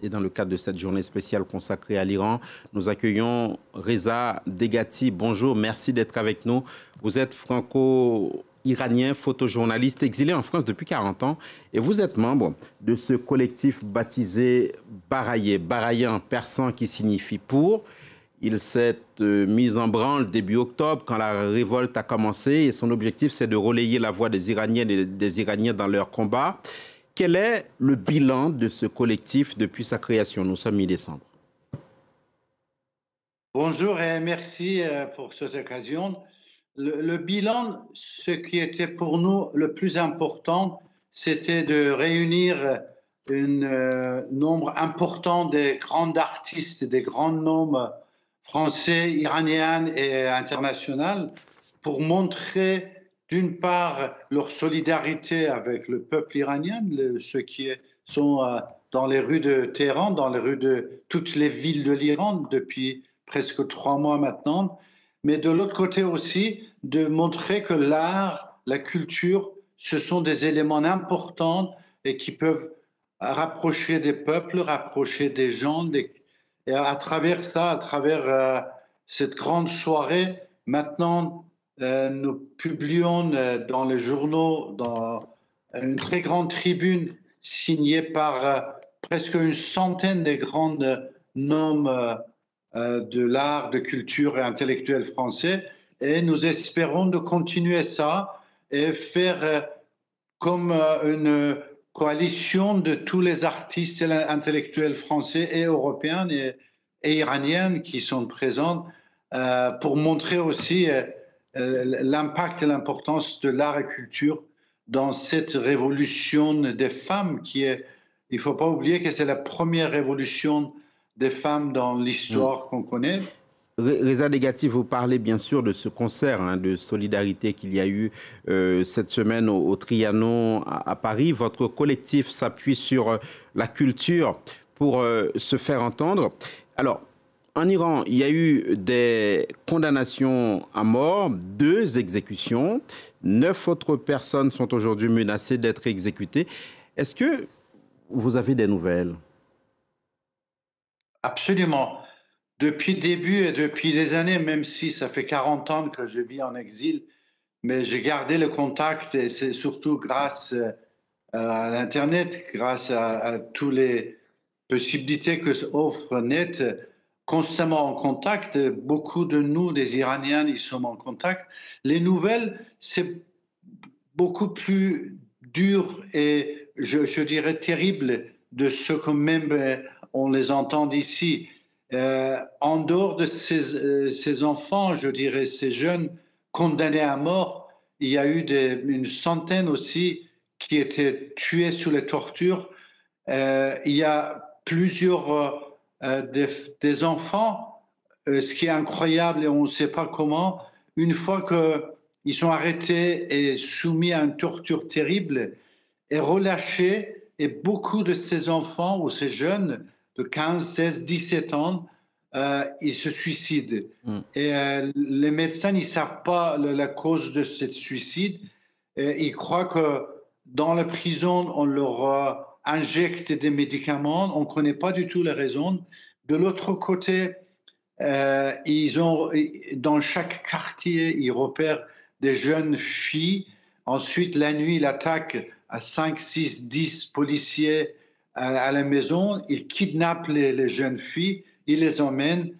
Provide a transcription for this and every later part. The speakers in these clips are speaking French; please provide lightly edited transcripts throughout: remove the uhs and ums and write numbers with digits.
Et dans le cadre de cette journée spéciale consacrée à l'Iran, nous accueillons Reza Degati. Bonjour, merci d'être avec nous. Vous êtes franco-iranien, photojournaliste, exilé en France depuis 40 ans et vous êtes membre de ce collectif baptisé Baraye. Baraye en persan qui signifie pour. Il s'est mis en branle début octobre quand la révolte a commencé et son objectif c'est de relayer la voix des Iraniennes et des Iraniens dans leur combat. Quel est le bilan de ce collectif depuis sa création? Nous sommes mi-décembre. Bonjour et merci pour cette occasion. Le bilan, ce qui était pour nous le plus important, c'était de réunir un nombre important des grands artistes, des grands noms français, iraniens et internationaux pour montrer d'une part leur solidarité avec le peuple iranien, ceux qui sont dans les rues de Téhéran, dans les rues de toutes les villes de l'Iran depuis presque 3 mois maintenant, mais de l'autre côté aussi de montrer que l'art, la culture, ce sont des éléments importants et qui peuvent rapprocher des peuples, rapprocher des gens. Et à travers ça, à travers cette grande soirée, maintenant, nous publions dans les journaux, dans une très grande tribune signée par presque une centaine de grands noms de l'art, de culture et intellectuel français. Et nous espérons de continuer ça et faire comme une coalition de tous les artistes et intellectuels français et européens et iraniens qui sont présents pour montrer aussi l'impact et l'importance de l'art et culture dans cette révolution des femmes qui est, il ne faut pas oublier que c'est la première révolution des femmes dans l'histoire qu'on connaît. Reza Degati, vous parlez bien sûr de ce concert de solidarité qu'il y a eu cette semaine au Trianon à Paris. Votre collectif s'appuie sur la culture pour se faire entendre. Alors, en Iran, il y a eu des condamnations à mort, 2 exécutions. 9 autres personnes sont aujourd'hui menacées d'être exécutées. Est-ce que vous avez des nouvelles? Absolument. Depuis le début et depuis des années, même si ça fait 40 ans que je vis en exil, mais j'ai gardé le contact et c'est surtout grâce à l'Internet, grâce à toutes les possibilités que offre Net, constamment en contact. Beaucoup de nous, des Iraniens, ils sommes en contact. Les nouvelles, c'est beaucoup plus dur et je dirais terrible de ce que même on les entend d'ici. En dehors de ces enfants, je dirais ces jeunes condamnés à mort, il y a eu une centaine aussi qui étaient tués sous les tortures. Il y a plusieurs des enfants, ce qui est incroyable et on ne sait pas comment, une fois qu'ils sont arrêtés et soumis à une torture terrible et relâchés, et beaucoup de ces enfants ou ces jeunes de 15, 16, 17 ans, ils se suicident. Et les médecins, ils ne savent pas la cause de ce suicide. Et ils croient que dans la prison, on leur injecte des médicaments. On ne connaît pas du tout les raisons. De l'autre côté, dans chaque quartier, ils repèrent des jeunes filles. Ensuite, la nuit, ils attaquent à 5, 6, 10 policiers à la maison. Ils kidnappent les jeunes filles, ils les emmènent.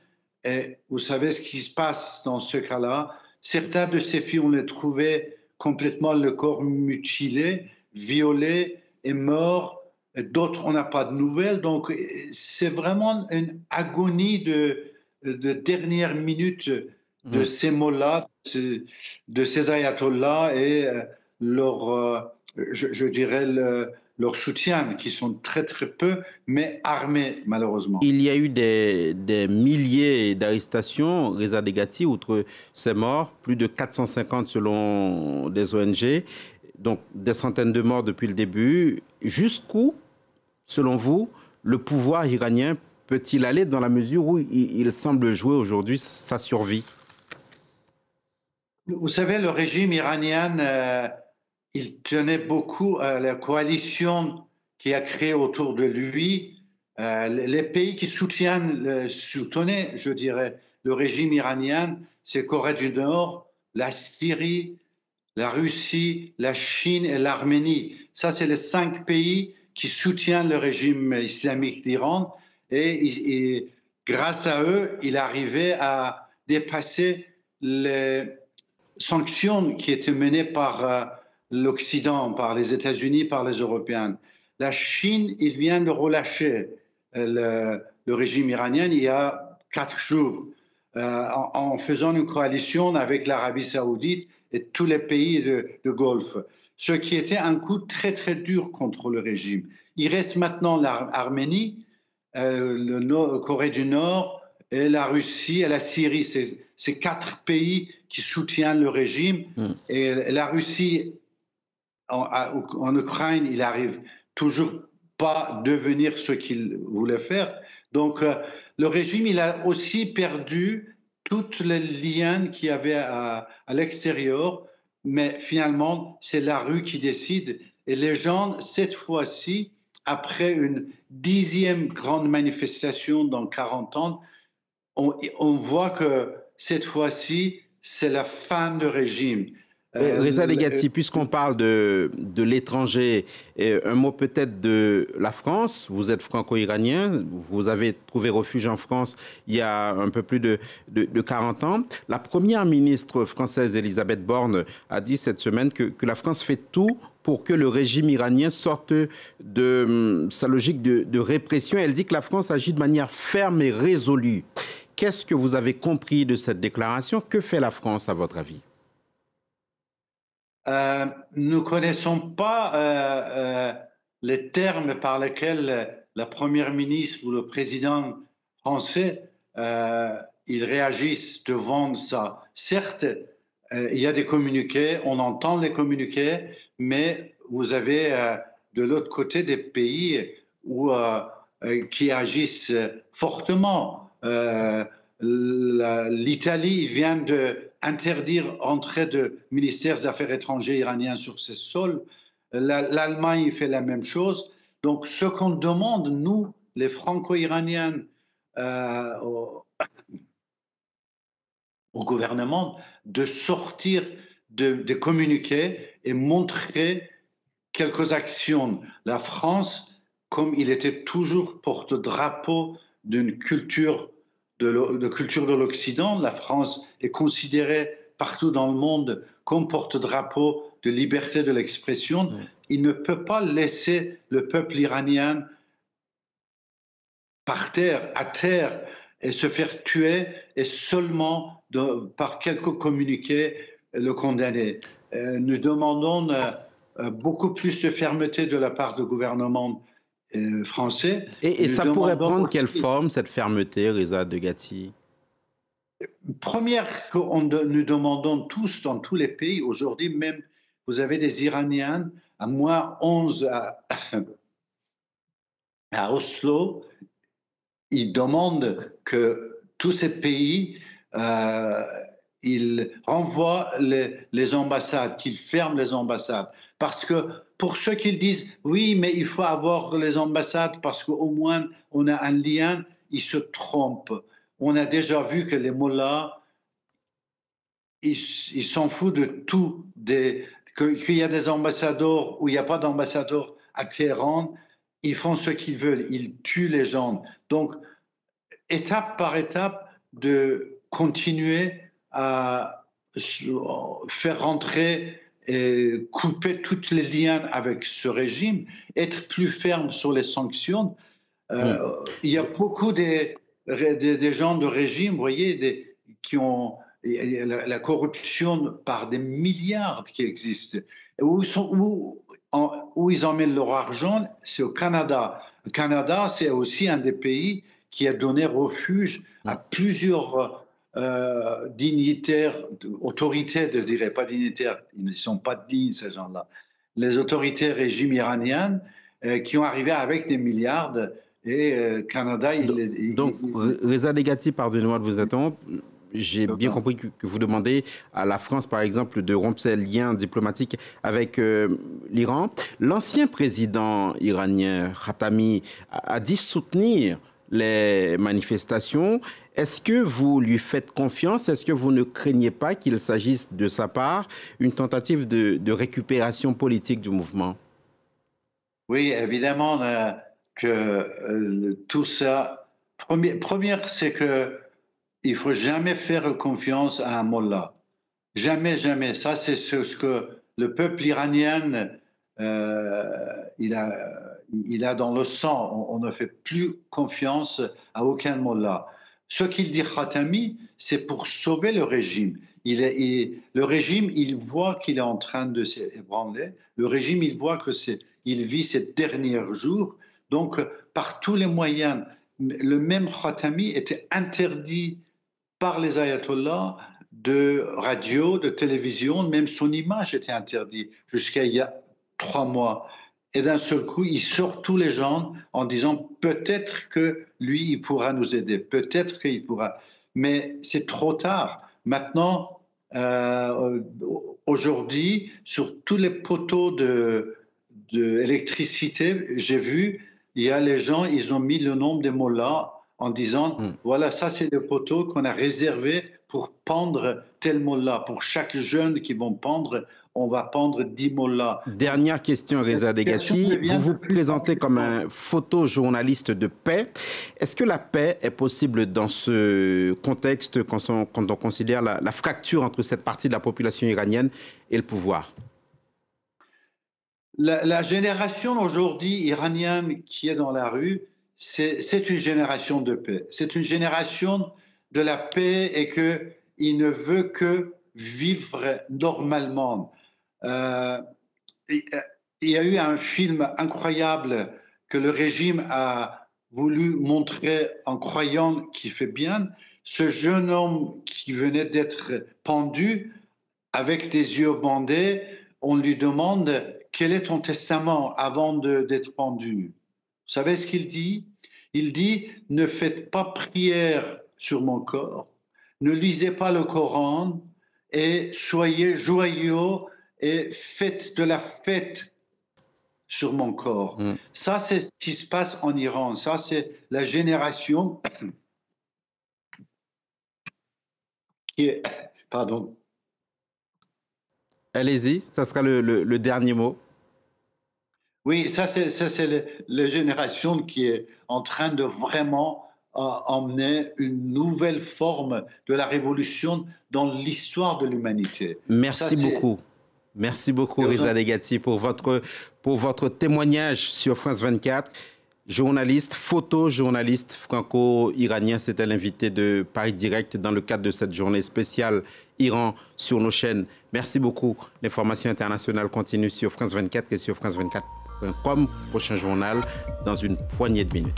Et vous savez ce qui se passe dans ce cas-là. Certaines de ces filles, on les trouvait complètement le corps mutilé, violé et mort. D'autres, on n'a pas de nouvelles. Donc, c'est vraiment une agonie de dernière minute de ces mots-là, de ces ayatollahs et leur, je dirais, leur soutien, qui sont très très peu, mais armés malheureusement. Il y a eu des milliers d'arrestations, Reza Degati, outre ces morts, plus de 450 selon des ONG, donc des centaines de morts depuis le début. Jusqu'où, selon vous, le pouvoir iranien peut-il aller dans la mesure où il semble jouer aujourd'hui sa survie? Vous savez, le régime iranien, il tenait beaucoup à la coalition qui a créé autour de lui, Les pays qui soutenaient, je dirais, le régime iranien, c'est Corée du Nord, la Syrie, la Russie, la Chine et l'Arménie. Ça, c'est les 5 pays qui soutiennent le régime islamique d'Iran. Et grâce à eux, il arrivait à dépasser les sanctions qui étaient menées par l'Occident, par les États-Unis, par les Européens. La Chine, il vient de relâcher le régime iranien il y a 4 jours en faisant une coalition avec l'Arabie saoudite et tous les pays de Golfe, ce qui était un coup très très dur contre le régime. Il reste maintenant l'Arménie, la Corée du Nord et la Russie et la Syrie. Ces 4 pays qui soutiennent le régime. Et la Russie, en Ukraine, il arrive toujours pas à devenir ce qu'il voulait faire. Donc, le régime, il a aussi perdu tous les liens qu'il y avait à l'extérieur, mais finalement, c'est la rue qui décide. Et les gens, cette fois-ci, après une 10e grande manifestation dans 40 ans, on voit que cette fois-ci, c'est la fin du régime. Reza Legati, puisqu'on parle de l'étranger, un mot peut-être de la France. Vous êtes franco-iranien, vous avez trouvé refuge en France il y a un peu plus de 40 ans. La première ministre française, Elisabeth Borne, a dit cette semaine que la France fait tout pour que le régime iranien sorte de sa logique de répression. Elle dit que la France agit de manière ferme et résolue. Qu'est-ce que vous avez compris de cette déclaration? Que fait la France, à votre avis? Nous ne connaissons pas les termes par lesquels la première ministre ou le président français ils réagissent devant ça. Certes, il y a des communiqués, on entend les communiqués, mais vous avez de l'autre côté des pays qui agissent fortement. L'Italie vient d'interdire l'entrée de ministères des Affaires étrangères iraniens sur ses sols. L'Allemagne fait la même chose. Donc, ce qu'on demande, nous, les Franco-Iraniens, au gouvernement, de sortir des communiqués et montrer quelques actions. La France, comme il était toujours porte-drapeau d'une culture de l'Occident, la France est considérée partout dans le monde comme porte-drapeau de liberté de l'expression. Il ne peut pas laisser le peuple iranien par terre, à terre, et se faire tuer et seulement par quelques communiqués le condamner. Nous demandons beaucoup plus de fermeté de la part du gouvernement français. Et ça pourrait prendre quelle forme, cette fermeté, Reza Legati? Première, nous demandons tous, dans tous les pays, aujourd'hui même, vous avez des Iraniens à -11 à Oslo. Ils demandent que tous ces pays, ils renvoient les ambassades, qu'ils ferment les ambassades. Parce que pour ceux qui disent « oui, mais il faut avoir les ambassades parce qu'au moins on a un lien », ils se trompent. On a déjà vu que les mollahs, ils s'en foutent de tout. Qu'il y a des ambassadeurs ou il n'y a pas d'ambassadeurs à Téhéran, ils font ce qu'ils veulent, ils tuent les gens. Donc, étape par étape, de continuer à faire rentrer et couper tous les liens avec ce régime, être plus ferme sur les sanctions. Il y a beaucoup des gens de régime, vous voyez, qui ont la corruption par des milliards qui existent. Où ils emmènent leur argent, c'est au Canada. Le Canada, c'est aussi un des pays qui a donné refuge à plusieurs dignitaires, autorités, je ne dirais pas dignitaires, ils ne sont pas dignes ces gens-là, les autorités régime iranien qui ont arrivé avec des milliards et Canada... Donc, Reza Legati, pardonnez-moi de vous interrompre, j'ai bien compris que vous demandez à la France, par exemple, de rompre ses liens diplomatiques avec l'Iran. L'ancien président iranien, Khatami, a dit soutenir les manifestations. Est-ce que vous lui faites confiance? Est-ce que vous ne craignez pas qu'il s'agisse de sa part une tentative de récupération politique du mouvement? Oui, évidemment que tout ça... Première, c'est que il faut jamais faire confiance à un mollah. Jamais, jamais. Ça, c'est ce que le peuple iranien, il a dans le sang. On ne fait plus confiance à aucun mollah. Ce qu'il dit Khatami, c'est pour sauver le régime. Le régime, il voit qu'il est en train de s'ébranler. Le régime, il voit qu'il vit ses derniers jours. Donc, par tous les moyens, le même Khatami était interdit par les ayatollahs de radio, de télévision, même son image était interdite jusqu'à il y a 3 mois. Et d'un seul coup, il sort tous les gens en disant peut-être que lui, il pourra nous aider, peut-être qu'il pourra. Mais c'est trop tard. Maintenant, aujourd'hui, sur tous les poteaux d'électricité, j'ai vu, il y a les gens, ils ont mis le nom des mollahs en disant, voilà, ça c'est le poteau qu'on a réservé pour pendre tel mollah. Pour chaque jeune qui vont pendre, on va pendre 10 mollahs. Dernière question, Reza Degati. Vous vous présentez comme un photojournaliste de paix. Est-ce que la paix est possible dans ce contexte quand on considère la fracture entre cette partie de la population iranienne et le pouvoir? La génération aujourd'hui iranienne qui est dans la rue, c'est une génération de paix. C'est une génération de la paix et qu'il ne veut que vivre normalement. Il y a eu un film incroyable que le régime a voulu montrer en croyant qu'il fait bien. Ce jeune homme qui venait d'être pendu avec des yeux bandés, on lui demande quel est ton testament avant d'être pendu. Vous savez ce qu'il dit? Il dit ne faites pas prière sur mon corps, ne lisez pas le Coran et soyez joyeux et faites de la fête sur mon corps. Ça, c'est ce qui se passe en Iran. Ça, c'est la génération qui est... Pardon. Allez-y, ça sera le dernier mot. Oui, ça c'est la génération qui est en train de vraiment emmener une nouvelle forme de la révolution dans l'histoire de l'humanité. Merci beaucoup. Merci beaucoup, Reza Degati, pour votre témoignage sur France 24. Journaliste, photojournaliste franco-iranien, c'était l'invité de Paris Direct dans le cadre de cette journée spéciale Iran sur nos chaînes. Merci beaucoup. L'information internationale continue sur France 24 et sur France24.com. Prochain journal dans une poignée de minutes.